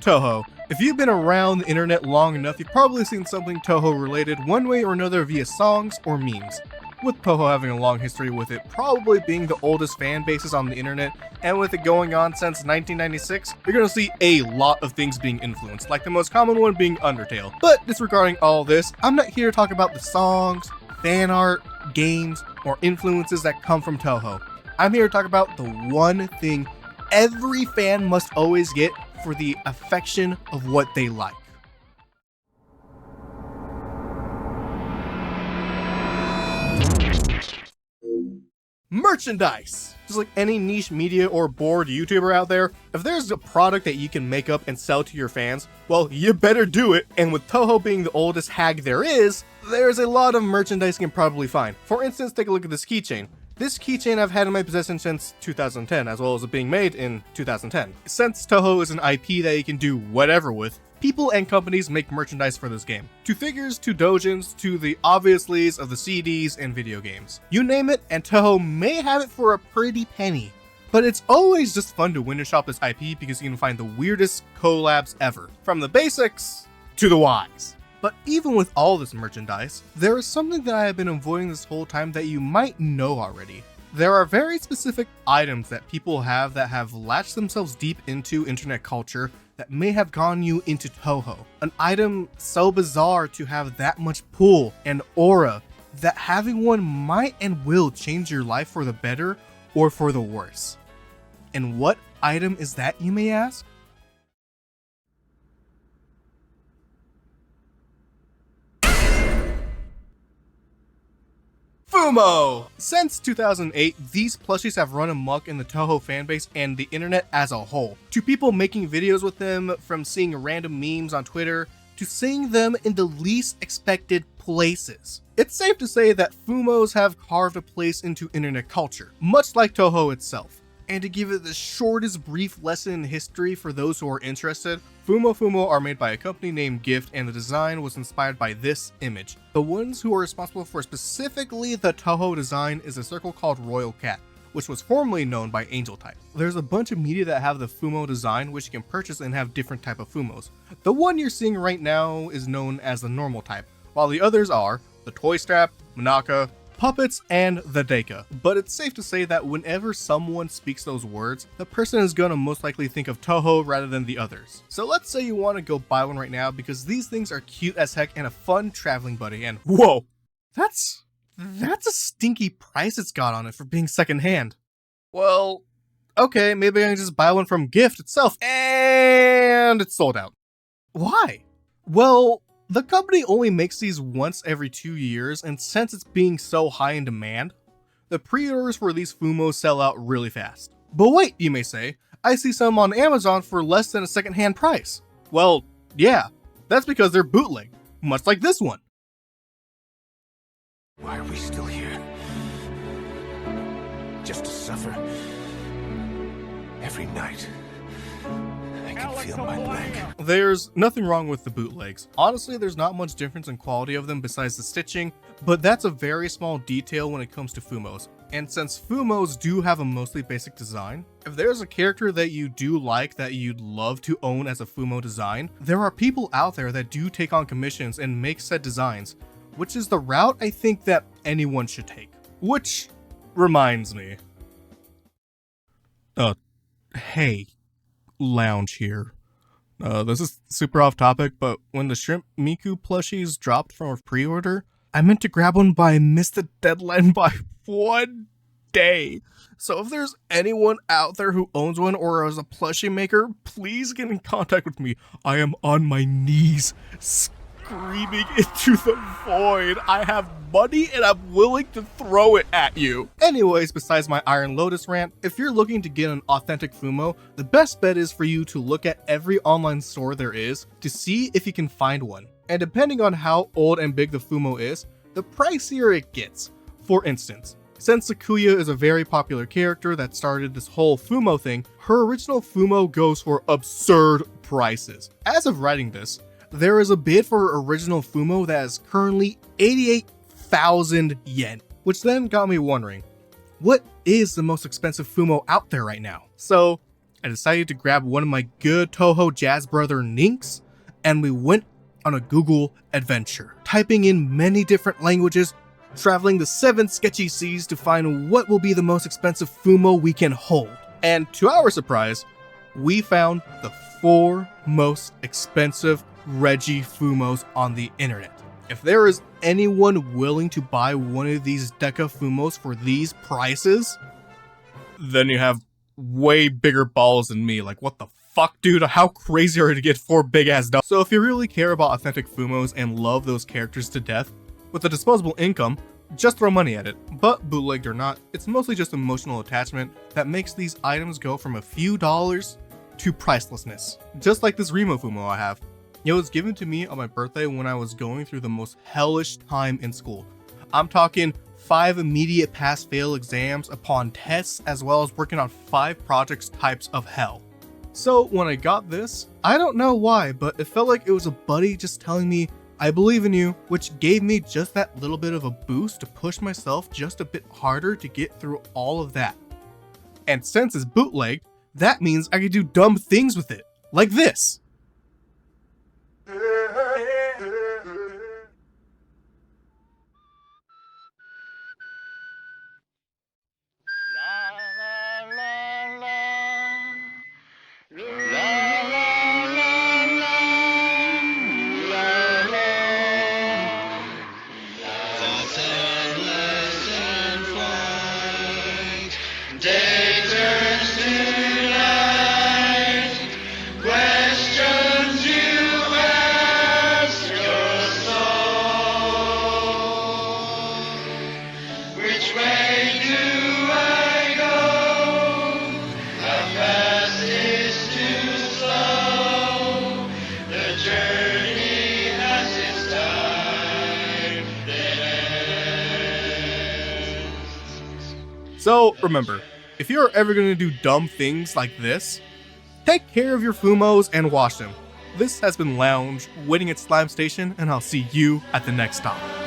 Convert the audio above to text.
Touhou. If you've been around the internet long enough, you've probably seen something Touhou related one way or another via songs or memes. With Touhou having a long history with it probably being the oldest fan bases on the internet, and with it going on since 1996, you're gonna see a lot of things being influenced, like the most common one being Undertale. But disregarding all this, I'm not here to talk about the songs, fan art, games, or influences that come from Touhou. I'm here to talk about the one thing every fan must always get for the affection of what they like. Merchandise! Just like any niche media or bored YouTuber out there, if there's a product that you can make up and sell to your fans, well, you better do it, and with Touhou being the oldest hag there is, there's a lot of merchandise you can probably find. For instance, take a look at this keychain. This keychain I've had in my possession since 2010, as well as it being made in 2010. Since Touhou is an IP that you can do whatever with, people and companies make merchandise for this game. To figures, to doujins, to the obviouslies of the CDs and video games. You name it, and Touhou may have it for a pretty penny. But it's always just fun to window shop this IP because you can find the weirdest collabs ever. From the basics to the whys. But even with all this merchandise, there is something that I have been avoiding this whole time that you might know already. There are very specific items that people have that have latched themselves deep into internet culture that may have gotten you into Touhou. An item so bizarre to have that much pull and aura that having one might and will change your life for the better or for the worse. And what item is that, you may ask? Fumo! Since 2008, these plushies have run amok in the Touhou fanbase and the internet as a whole. To people making videos with them, from seeing random memes on Twitter, to seeing them in the least expected places. It's safe to say that Fumos have carved a place into internet culture, much like Touhou itself. And to give it the shortest brief lesson in history for those who are interested, Fumo are made by a company named Gift, and the design was inspired by this image. The ones who are responsible for specifically the Touhou design is a circle called Royal Cat, which was formerly known by Angel Type. There's a bunch of media that have the Fumo design which you can purchase and have different type of Fumos. The one you're seeing right now is known as the normal type, while the others are the Toy Strap, Manaka, Puppets, and the Deka. But it's safe to say that whenever someone speaks those words, the person is gonna most likely think of Touhou rather than the others. So let's say you want to go buy one right now because these things are cute as heck and a fun traveling buddy, and whoa! That's a stinky price it's got on it for being secondhand. Well, okay, maybe I can just buy one from Gift itself, and it's sold out. Why? Well, the company only makes these once every 2 years, and since it's being so high in demand, the pre-orders for these Fumos sell out really fast. But wait, you may say, I see some on Amazon for less than a second-hand price. Well, yeah, that's because they're bootleg, much like this one. Why are we still here? Just to suffer? Every night, I can feel my leg. There's nothing wrong with the bootlegs. Honestly, there's not much difference in quality of them besides the stitching, but that's a very small detail when it comes to Fumos. And since Fumos do have a mostly basic design, if there's a character that you do like that you'd love to own as a Fumo design, there are people out there that do take on commissions and make said designs, which is the route I think that anyone should take. Which reminds me. Hey, Lounge here. This is super off topic, but when the Shrimp Miku plushies dropped from our pre-order, I meant to grab one, but I missed the deadline by 1 day. So if there's anyone out there who owns one or is a plushie maker, please get in contact with me. I am on my knees, screaming into the void. I have money and I'm willing to throw it at you. Anyways, besides my Iron Lotus rant, if you're looking to get an authentic Fumo, the best bet is for you to look at every online store there is to see if you can find one. And depending on how old and big the Fumo is, the pricier it gets. For instance, since Sakuya is a very popular character that started this whole Fumo thing, her original Fumo goes for absurd prices. As of writing this, there is a bid for original Fumo that is currently 88,000 yen, which then got me wondering, what is the most expensive Fumo out there right now? So I decided to grab one of my good Touhou Jazz Brother Ninks, and we went on a Google adventure, typing in many different languages, traveling the 7 sketchy seas to find what will be the most expensive Fumo we can hold. And to our surprise, we found the 4 most expensive Reggie Fumos on the internet. If there is anyone willing to buy one of these Deca Fumos for these prices, then you have way bigger balls than me. Like, what the fuck, dude? How crazy are you to get 4 big ass dogs? So if you really care about authentic Fumos and love those characters to death, with a disposable income, just throw money at it. But bootlegged or not, it's mostly just emotional attachment that makes these items go from a few dollars to pricelessness. Just like this Remo Fumo I have. It was given to me on my birthday when I was going through the most hellish time in school. I'm talking 5 immediate pass-fail exams upon tests, as well as working on 5 projects types of hell. So when I got this, I don't know why, but it felt like it was a buddy just telling me, I believe in you, which gave me just that little bit of a boost to push myself just a bit harder to get through all of that. And since it's bootlegged, that means I can do dumb things with it, like this. So remember, if you're ever going to do dumb things like this, take care of your Fumos and wash them. This has been Lounge, waiting at Slime Station, and I'll see you at the next stop.